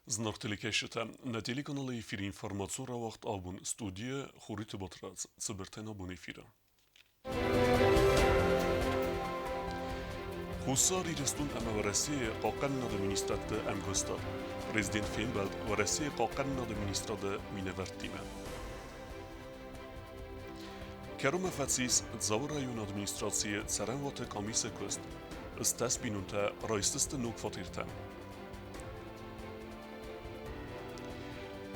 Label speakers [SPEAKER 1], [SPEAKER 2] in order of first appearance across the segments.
[SPEAKER 1] Знак телекешета на телеканалы эфир информацион равахт абун студия Хурит Батрац цибертен абун эфира. Хусар ирестун ама в России қоқанна администраты амгостар. Президент Фейнбалд в России қоқанна администраты миневертиме. Керума Фацис Дзавр район администрации Царанвата комиссия көст. Стас бинунта райстысты нук фатиртам.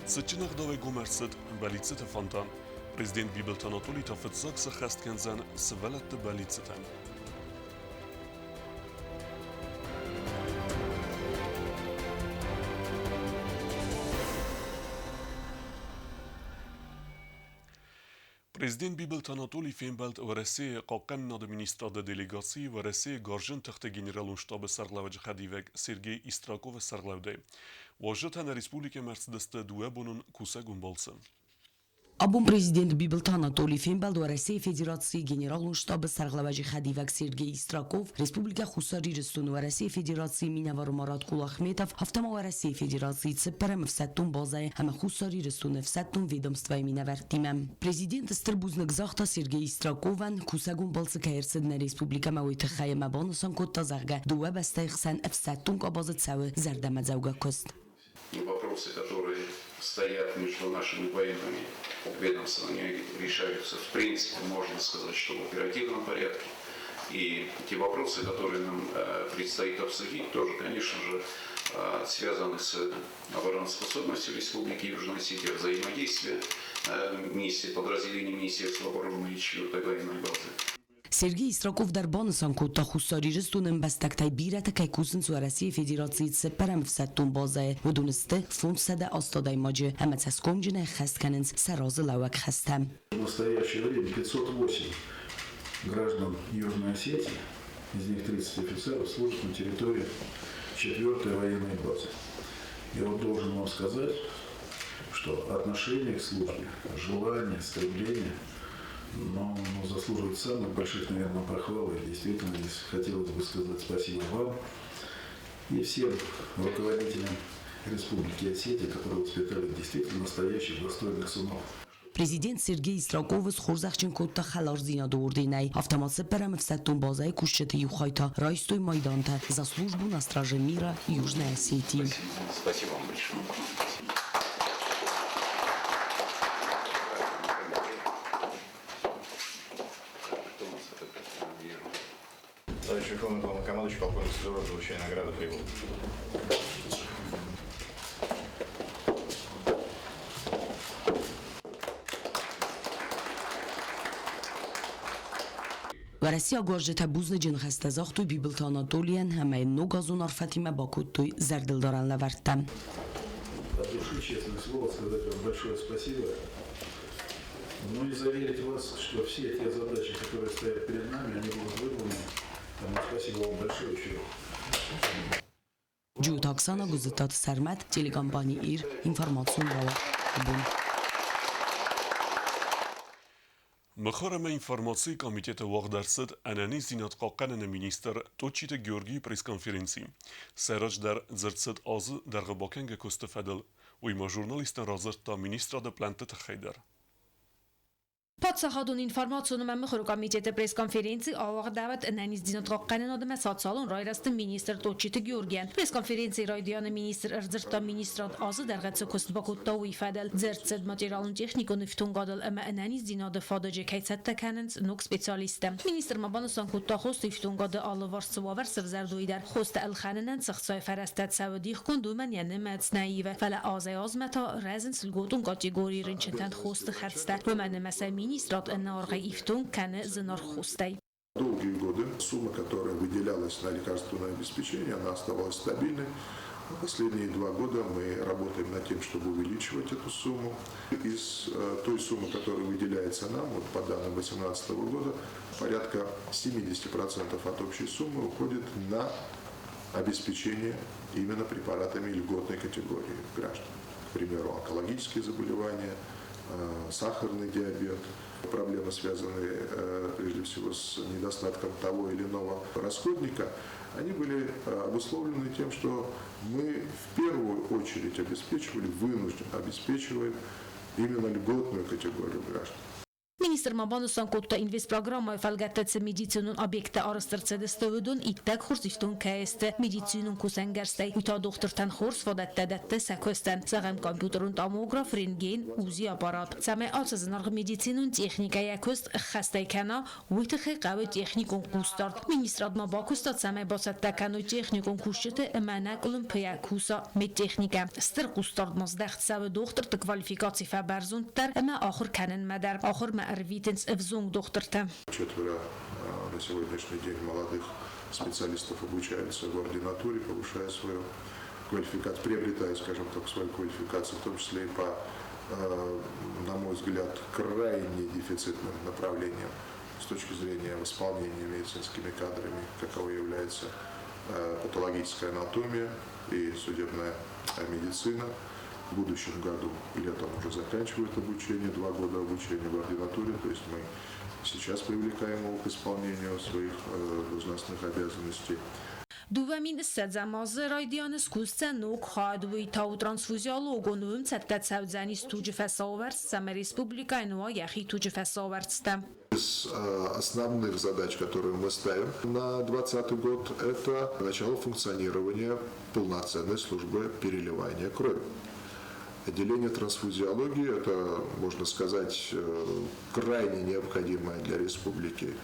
[SPEAKER 1] Сычинах давай гумерцет балицete фонтан. Президент Вибелт Анатолий Тафетзак сахаст кензан свалатты балицетан. Президент Бибелт Анатолий Фейнбалд в России قاقن администрада делегации в России горжен тахта генералун штаба сарлавач хадивек Сергей Истраков сарлавде. Вожжатана республике Мерцедесте дуэбунун кусагун болсын.
[SPEAKER 2] Абун президент Бибелт Анатолий Фейнбалд в России Федерации генералун штаба сарлавач хадивек Сергей Истраков Республика Хусари Рестун в России Федерации Минавар Марат Кулахметов Автома в России Федерации Цепперем в Саттун Базай Хама Хусари Рестун в Саттун ведомства Минавар Тимем. Президент Стрбузнак Захта Сергей Истракован Кусагун болсы каерсидна Республика Мауита Хаяма Бонусан Котта Зарга Дуэ Бастайхсан в Саттун Кабазы Цавы Зардамадзауга Кост.
[SPEAKER 3] Вопросы, которые стоят между нашими военными ведомствами, решаются в принципе, можно сказать, что в оперативном порядке. И те вопросы, которые нам предстоит обсудить, тоже, конечно же, связаны с обороноспособностью Республики Южная Осетия, взаимодействие миссии, подразделений Министерства обороны и 4-й военной базы.
[SPEAKER 2] Сергей Истраков در بانسان کوتا خساری رستونم بستکتای بیرت که کوسن سو России Федерации سپرم в Саттун базае و دونسته фонд сада остадай маджи همه تسکونجنه خست کننز سراز لوک خستم.
[SPEAKER 4] В настоящее время 508 граждан Южной Осетии, из них 30 офицеров, служат на территории 4-й военной базы. Я вот должен вам сказать, что отношение к службе, желание, стремление, но заслуживает самых больших, наверное, похвал. И действительно, здесь хотелось бы сказать спасибо вам и всем руководителям Республики Осетия, которые воспитали действительно настоящих достойных сынов.
[SPEAKER 2] Президент Сергей Истраков с Хурзахчин Котта халар зинады урдинай. Автомат сепперем в Саттун базай кушчеты юхайта, райстой майданта за службу на страже мира Южной Осетии.
[SPEAKER 3] Спасибо вам большое.
[SPEAKER 5] Товарищ Верховный Главнокомандующий, полковник Сидоров, получая награду прибыл.
[SPEAKER 2] В России огоржета бузны джин хастазахту Бибелт Анатолиен хамай ногазун арфатима бакуттуй зардылдаран лавартам.
[SPEAKER 4] От души, честное слово, сказать вам большое спасибо. Ну и заверить вас, что все те задачи, которые стоят перед нами, они будут выполнены. Спасибо вам большое еще.
[SPEAKER 2] Джуд Оксана Гузетат Сармат, телекомпания ИР, информацион бала.
[SPEAKER 1] Махарама информации комитета Вахдарсад Анани Зинат Қоқанана министр Точите Георгий пресс-конференции. Сарач дар Зерцет Азы дар Габакенге Костефедел. Уйма журналистан разырта министрада плантета Хайдар.
[SPEAKER 6] Подсахадун информацию на мехру комитета пресс-конференции о дават нанис динатгаққанен одам сатсалон райрасты министр Точите Георгиан. Пресс-конференции райдиана министр Эрзерта министрат азы даргатсы Костбакутта уйфадел. Зерцед материалын технику нефтун гадал ама нанис динады фададжи кайцатта каненс нук специалистам. Министр мабанусан кутта хост нефтун гады алывар сувавар севзардуидар. Хост الخاننن سخصای فرستد سودیخ کن دومن یعنی مدس نایوه فلا آزای آزمتا رزن سلگوتون کاتیگوری رنچتن خوست خرسته و من مثل министрат энергии ифтун кане зенар хустай.
[SPEAKER 7] Долгие годы сумма, которая выделялась на лекарственное обеспечение, она оставалась стабильной. Последние 2 года мы работаем над тем, чтобы увеличивать эту сумму. Из той суммы, которая выделяется нам, вот по данным 2018 года, порядка 70% от общей суммы уходит на обеспечение именно препаратами льготной категории граждан. К примеру, онкологические заболевания, сахарный диабет, проблемы, связанные прежде всего с недостатком того или иного расходника. они были обусловлены тем, что мы в первую очередь вынужденно обеспечиваем именно льготную категорию граждан.
[SPEAKER 6] Министр Mabanustan kotta investprogramma felgettetse medicinun objekte arastırtsa destövudun ittek hursifton keste medicinun kusengerstey uta doktortan hurs fodattedette sekostan sagam kompüterun tomograf rentgen uzi aparat same alsızınargı medicinun texnikaya kost xastaykana uytxi qavi texnikon kustart ministr adma bakustat same basattakanu texnikon kuşçete emanak olimpiya kusa med texnika stir kustart mazdaxt sav doktor kvalifikacji faberzun ter ama axır kanen madar axır Арвитенс Эвзунг докторта.
[SPEAKER 7] 4 на сегодняшний день молодых специалистов обучаются в ординатуре, повышая свою квалификацию, приобретая, скажем так, свою квалификацию, в том числе и по, на мой взгляд, крайне дефицитным направлениям с точки зрения восполнения медицинскими кадрами, каковой является патологическая анатомия и судебная медицина. В будущем году летом уже заканчивают обучение, 2 года обучения в ординатуре, то есть мы сейчас привлекаем его к исполнению своих должностных обязанностей.
[SPEAKER 6] Duvamин sedzamazı raydiyanız kusten nok xadvi tav transfuziologonum settet sevzani stuji fesavers same республикайного яхи туji fesavarstem.
[SPEAKER 7] Из основных задач, которые мы ставим на 2020 год, это начало функционирования полноценной службы переливания крови. Отделение трансфузиологии – это, можно сказать, крайне необходимое для республики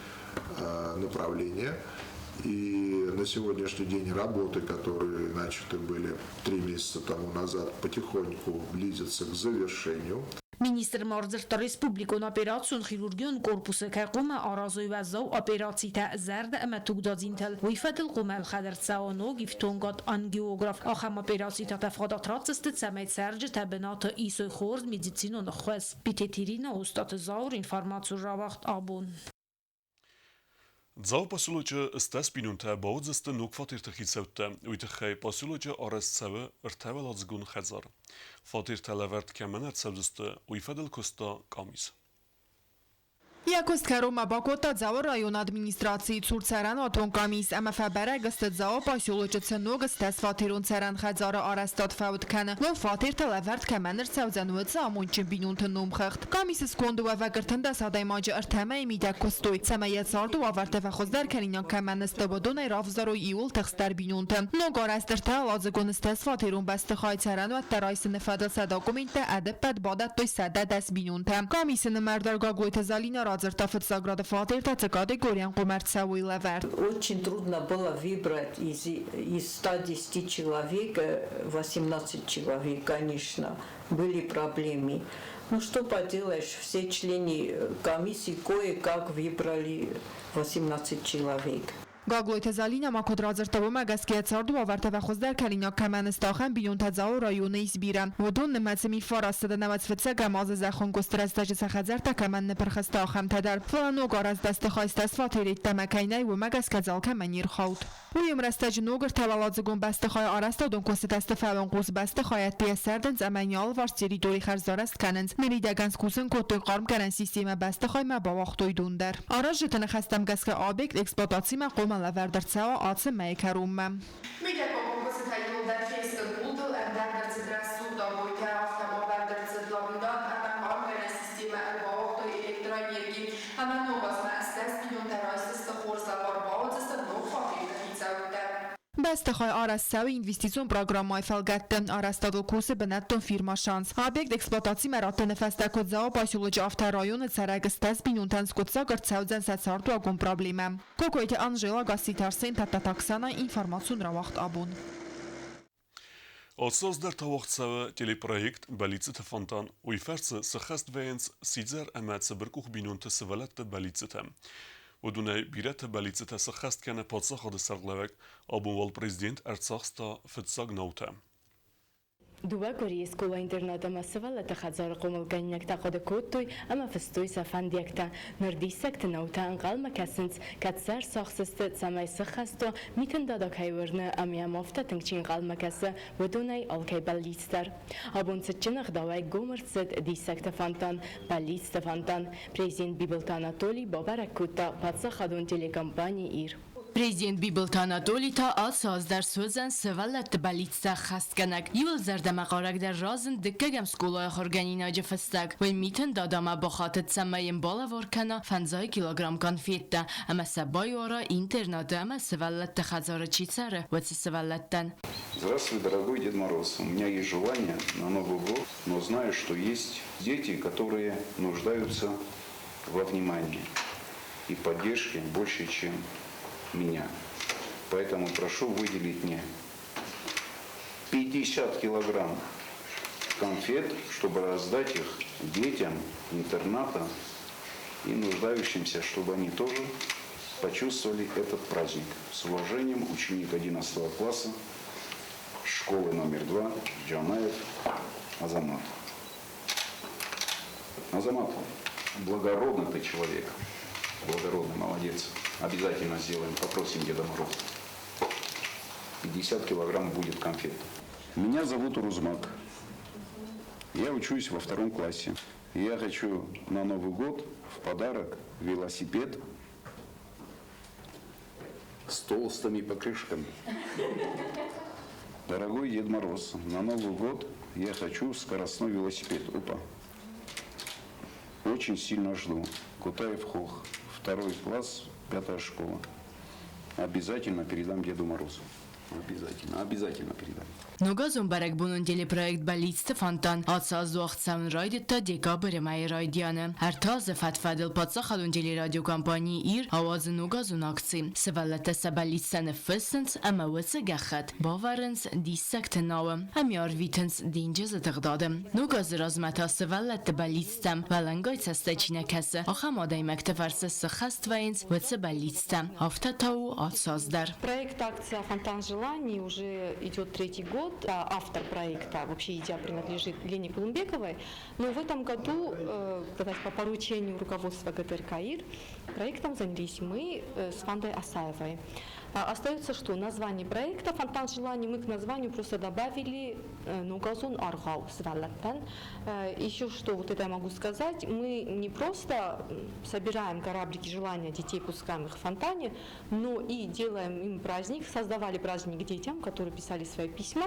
[SPEAKER 7] направление. И на сегодняшний день работы, которые начаты были 3 месяца тому назад, потихоньку близятся к завершению.
[SPEAKER 6] Ministr Marzırta Respublikon Operasyon Xirurgiyon Korpusu که قوم آرازوی و زو آپراسی تأزرد اما تقدازین تل ویفت القوم الخدر سوانو گفتونگات آنگیوگراف آخم آپراسی تا تفادات راتست سمید سرج تبنات ایسوی خورز میدیسین و نخوز بیتیرین استاد زاور اینفارماتسو را وقت آبون
[SPEAKER 1] Dzau pasuluje stes binunte baudzeste nukfatirte hitsevte, uitche pasuluje ares seve ertevelat zgun khazar. Fatirte levert kemenet sevzeste, uifedel kosta kamis.
[SPEAKER 8] Якост Карома Бакота дзао район администрации Цурцаран Атонкамис ама фаберегст дзао пасюлочце ногст фатирун царан хазара арастат фаут кана ло фатир телеверт кеменер савзануц амонч бинунт номхт камис сконду ва вагертнда садай маж артама мида костуй самаят сарду аварте ва хоздер кениnan кеменст бодон рафзаро иул тхстер бинунт ногорастер талазгонст фатирун баст خای царан ва тарайс нефадл сада коминте адпад бадат той сада дас бинунт камис нмердар гагойт залина
[SPEAKER 9] Очень трудно было выбрать из 110 человек, 18 человек, конечно, были проблемы. Ну что поделаешь, все члены комиссии кое-как выбрали 18 человек.
[SPEAKER 8] Գագլոյթը զալինա մակոդրազրտվում է գասկիացարդու ավարտը վախոզդար կալինա կամանստախան բիյուն տածաու ռայոնը իսբիրա։ Ոդուն նմացմի ֆարաստը նավացվեցը գամազը զախոն կոստրաստաժը սախազարդա կաման նպրխստախամ տադար։ Ֆլանո գարազ դաստխայստաս վաթերիտ տամակայնայ ու մագասկազալ կամանիր խաուտ։ Ուիմ ռաստաժ նոգր թավալածգոն բաստխայ արաստադոն կոստաստը ֆավոն կուս բաստխայատ պիեսարդնց ամանյալ վարսերի դորի խարզարաստ կանենց ներիդագանց կուսն կոտոյ qarm կանեն սիստեմը բաստխայ մա բավախտոյ դունդար։ Արաժ տնախաստամ գասկա օբյեկտ էքսպլուատացիա Ալավերդրցավ ացը մեկարում է։
[SPEAKER 10] Media compositor that face the Google and that suda boyta avtomobillerce dlavidan hemen kamera sistemi elbavakta elektroenergi hemen novasna estes biyonterayste xorzalar bağlıcısı nokfatıyla hizavda.
[SPEAKER 8] Բաստխայ արաստավի ինվեստիցիոն պրոգրամայ ֆալգատտն արաստադլ կուրսը բնատտոն ֆիրմա շանս։ Օբյեկտ էքսպլուատացի մերատը նեֆաստակոձաո պասյուլոջի ավտարայոնը ցարագստաս բինունտանց կոցա գրծաուձան սացարտու ագոն պրոբլեմը։ Կոկոյթը Անժելա Գասիտարսեն տատատաքսանա ինֆորմացիոն ռավախտ աբուն։
[SPEAKER 1] Отсоздер тавахтсаве телепроект Балиците фонтан уйферце сахаст веенс сидзер эмetse беркух бинунте севелette Балиците. ودونه بیرت بلیت سخست کنه پادسا خود سرگلوک آبونوال پرزیدنت ارتساخستا فتساگ نوته.
[SPEAKER 11] Dua Korea skola internata massavala takhazar qomul ganyak taqada kottoy ama festoy safan diakta nordisakt nauta anqal makasins katsar soxsist samay saxasto mitin dada kaywerna amyamofta tingchin qal makasa ودونای alkay balistar abun sitchin xdaway gomertset disakt fantan balist fantan prezident Bibolt Anatoliy Babarakutta patsa khadun telekompaniya ir Президент Бибилт Анатолий та асаз در سوزن سوالت بلیتسا خست کنک یول زرد مقارک در رازن دکگم سکولای خورگانی ناجه فستک و میتن داداما بخاطت سمایم بالا ورکنا 50 کیلوگرم کنفیت اما سبای ورا اینترنت اما سوالت خزار چیتسره و سوالتن.
[SPEAKER 3] Здравствуй, дорогой Дед Мороз. У меня есть желание на Новый год, но знаю, что есть дети, которые нуждаются во внимании и поддержке больше, чем меня. Поэтому прошу выделить мне 50 килограмм конфет, чтобы раздать их детям интерната и нуждающимся, чтобы они тоже почувствовали этот праздник. С уважением, ученик 11 класса школы номер 2, Джанаев Азамат. Азамат, благородный ты человек. Благородный, молодец. Обязательно сделаем, попросим Деда Мороза. 50 килограмм будет конфет. Меня зовут Урузмак. Я учусь во 2 классе. Я хочу на Новый год в подарок велосипед с толстыми покрышками. Дорогой Дед Мороз, на Новый год я хочу скоростной велосипед. Опа. Очень сильно жду. Кутаев Хох, 2 класс, 5 школа. Обязательно передам Деду Морозу. Обязательно передам.
[SPEAKER 11] Нугазун барак бунун телепроект балитсты фонтан атсаз уақытсамын райдет та декабрь май райдияны. Артазы фатфадыл патса халун телерадио компании ир авазы нугазун акци. Сывалатаса балитсаны фыссынс ама высы гахат. Баварынс диссак тынауы. Амяр витынс динжазы тығдадым. Нугазы размата сывалатты балитстам. Валангай састачина касы. Ахам адай мактафарсы сыхаствайынс высы балитстам. Афтатау атсаздар.
[SPEAKER 12] Проект акция «Фонтан желаний» уже идет 3-й год. Автор проекта, вообще идея принадлежит Лене Колумбековой. Но в этом году, по поручению руководства ГТРК ИР, проектом занялись мы с Фандой Асаевой. Остается что? Название проекта «Фонтан желаний». Мы к названию просто добавили Нугазун Аргау Свалаттан. Еще что, вот это я могу сказать, мы не просто собираем кораблики желания детей, пускаем их в фонтане, но и делаем им праздник, создавали праздник детям, которые писали свои письма.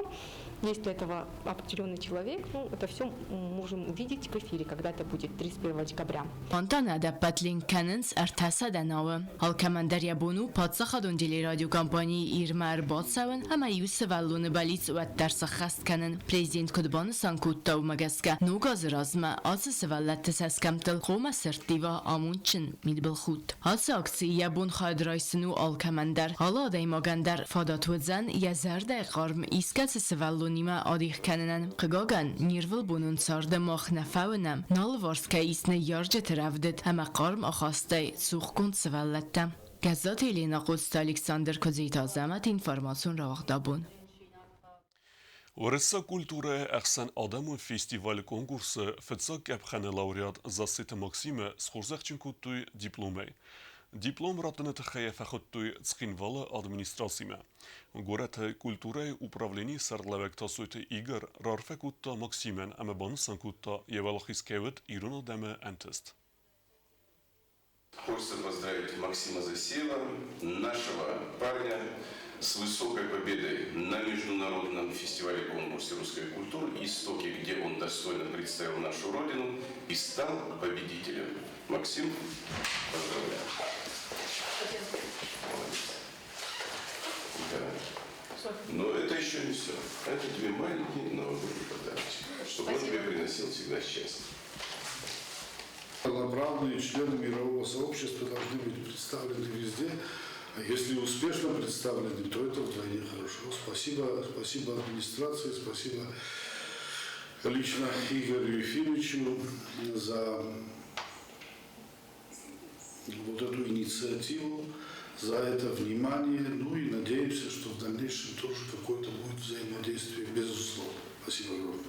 [SPEAKER 12] Есть для этого определенный человек. Ну, это все можем увидеть в эфире, когда это будет 31 декабря.
[SPEAKER 11] Фонтана да патлин каненс артаса да науы. Алкамандар ябуну падсахадун дели радио компании ирмар батсавын, ама юсывалуны балиц уат дарса хаст канен. Президент Кудбаны Санкуттау магаска. Нугазы разма азы сывалатты саскамтыл хома сыртива амунчин мидбил худ. Азы акции ябун хадрайсыну алкамандар. Ала дай магандар фадатвудзан язардай qarm iskat svalunima adih kananan qagagan nirvil bunun sarda mach nafawnam nalvarska isne yarja travdet ama qarm akhastay suxkund svallatta Gazat Elena Qost Alexander Kozita zamat informasyon ravaqdabun
[SPEAKER 1] ورسا كولتورة أحسن آدم فيستيفال كونكورس فتسا كابخانة لوريات زاسيت ماكسيمة سخورزاخ چنكوتوي ديبلومي Диплом ратана тхая фахоттуй цхинвала администрацияма. Гората культура управление сарлавек тасуйте игр рарфекутта максимен ама банусанкутта евалахискевет ируна даме антест.
[SPEAKER 3] Хочется поздравить Максима Засеева, нашего парня, с высокой победой на международном фестивале-конкурсе русской культуры «Истоки», где он достойно представил нашу родину и стал победителем. Максим, поздравляю. Да. Но это еще не все. Это тебе маленький новогодний подарочек, чтобы он тебе приносил всегда счастье.
[SPEAKER 13] Равноправные члены мирового сообщества должны быть представлены везде. А если успешно представлены, то это вдвойне хорошо. Спасибо администрации, спасибо лично Игорю Ефимовичу за вот эту инициативу, за это внимание. Ну и надеемся, что в дальнейшем тоже какое-то будет взаимодействие, безусловно. Спасибо огромное.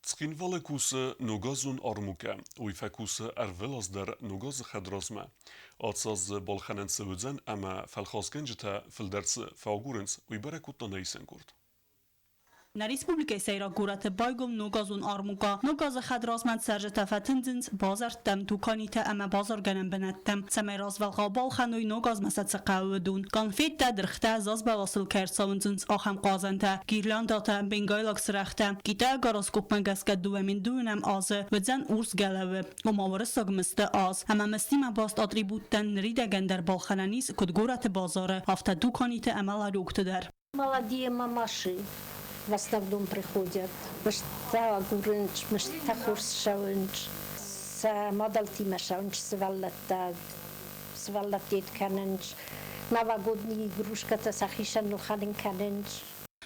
[SPEAKER 1] Цхинвала куса нугазун армука, уйфа куса арвелаз дар нугаз хадразма. Атсаз балханен севудзен, ама фалхазгенжта филдерц фагуренс уйбара кутна нейсен курд.
[SPEAKER 14] Na Respublikei Seyra Gurate Baygom Nogazun Armuga Nogaz Khadrazmand Serge Tafatindins Bazartem Tukanite ama Bazarganem Benettem Semeraz Velgabal Khanoy Nogaz Masat Qawdun Konfetta Drkhta Zaz Balasıl Kersavindins Aham Qazanta Girlandata Bengaylak Srakhta Gita Garoskop Magaska Duemin Dunam Az Vzen Urs Galawe Omavrasag Miste Az Ama Mestima Bast Atributten Ridegen der Balkhananis Kod Gurate Bazare Hafta Dukanite Amala Rukter
[SPEAKER 15] Молодые мамаши в основном приходят. Мышта гурынч, мышта хурсшаунч, с модалтима шаунч, сваллатет каненч, новогодние игрушка-то сахишан нуханин каненч.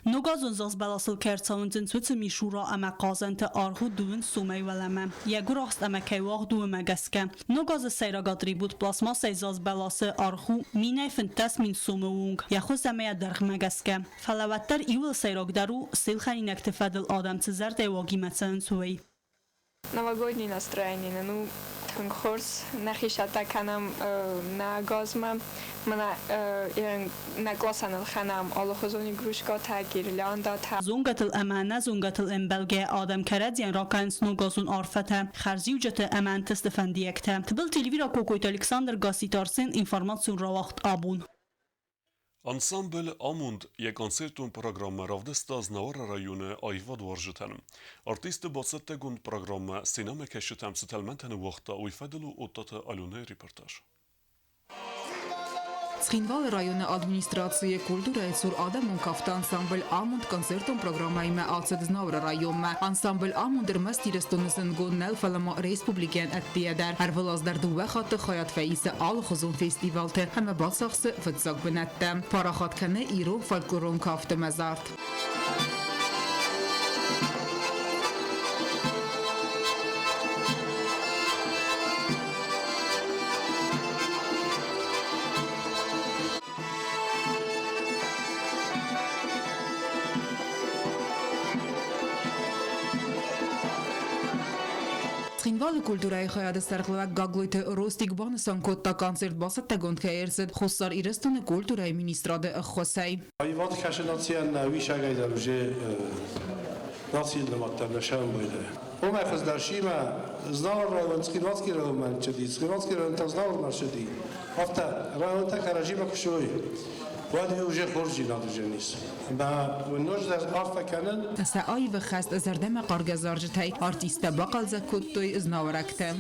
[SPEAKER 14] Nogazun zaz balasıl kertsavundin switse mishura ama qazante arhu duun sumay walama. Yagurast ama kaywaq duun magaska. Nogaz seyra gadribut plasma seyzaz balası arhu minay fintas min sumung. Yaxu zamaya darg magaska. Falavattar iwil seyragdaru silkhani naktefadil adam tizar dewagi matsan suway.
[SPEAKER 16] Новогоднее настроение, ну, конкурс, нахишата канам на газма, на гласанал ханам, алохозони грушка та гирлянда та.
[SPEAKER 14] Zungatil amana zungatil embelge adam karadyan rakans nogazun arfata kharzi ucete aman testefandiyekte. Tbil televira kokoyt Alexander Gasitarsin informatsiyon rawaqt abun.
[SPEAKER 1] Ансамбль Амунд є концертом програми Равдеста з Навара району Айва Дворжетен. Артисти басette гунд програма Синема Кешетем Сетелментен Вахта Уйфеделу Оттата Алюне репортаж.
[SPEAKER 8] Ცხինվալ ռայոնի ադմինիստրացիայի կուլտուրայի ծուր ադամուն կավտը անսամբլ ամունդ կոնցերտոն պրոգրամայի մե ացեդզնավրը ռայոմը անսամբլ ամունդր մաս տիրստոնսն գոննել ֆալամա ռեսպուբլիկեն ատտիադար արվլազդար դուվե խատը խայատ ֆեիսը ալ խոզուն ֆեստիվալը համը բացախսը վծակ բնատը պարախատքանը իրով ֆալկլորոն կավտը մազարդ Ცხինվալը կուլտուրայի խայադը սարխլվակ գագլույթը ռոստիկ բանսան կոտտա կոնցերտ բասատ տագոնդ կայերսդ խոսար իրստունը կուլտուրայի մինիստրադը ըխոսայ
[SPEAKER 13] Այվատ քաշնացիան վիշագայդար ուժե նացիլ նմատտար նշան բույդը Ում է խզդարշիմը զնավր ռայոն ცხինվածքի ռայոն չդի ცხինվածքի ռայոն տազնավր մարշդի Հավտա ռայոն տակ հարաժիմը կշոյ Վադի ուժե խորժին ադուժենիս Բա նոժ դար արվականն
[SPEAKER 8] Սա այվը խաստ զարդեմը կարգազարժթայ արտիստը բակալզա կոտտոյ զնավարակտը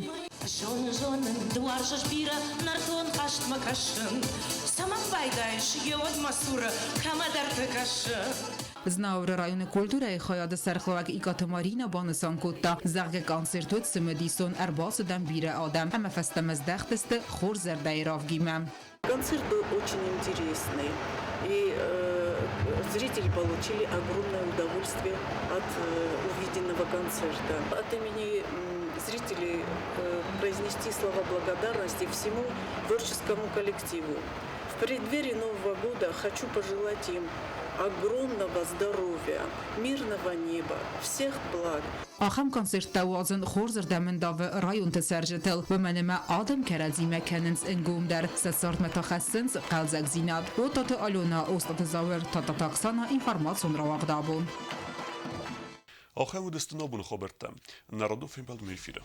[SPEAKER 17] Ժոնը դուարժը շպիրը նարդոն խաշտ մկաշն Սամակ բայդայշ եոդ մասուրը կամադար տկաշը
[SPEAKER 8] Znavr rayonu kulturayı xayada sarxlavak ikatemarina banısan kotta zagge konsertot smedison erbasıdan biri adam ama festemez daxteste xor zerdey ravgimem.
[SPEAKER 18] Концерт был очень интересный, и зрители получили огромное удовольствие от увиденного концерта. От имени зрителей произнести слова благодарности всему творческому коллективу. В преддверии Нового года хочу пожелать им огромного здоровья, мирного неба, всех благ.
[SPEAKER 8] Axam konsertdə wazın xor zərdəmindavı rayon təsərcətəl və mənimə adam kərəzi məkənins ingumdər səsart mətaxəssins qalzək zinad o tatı alona ostatı zavır tatataksana informasyon ravaqdabun.
[SPEAKER 1] آخر مدستنا بون خبرتم نرادو فیلم بعد میفیره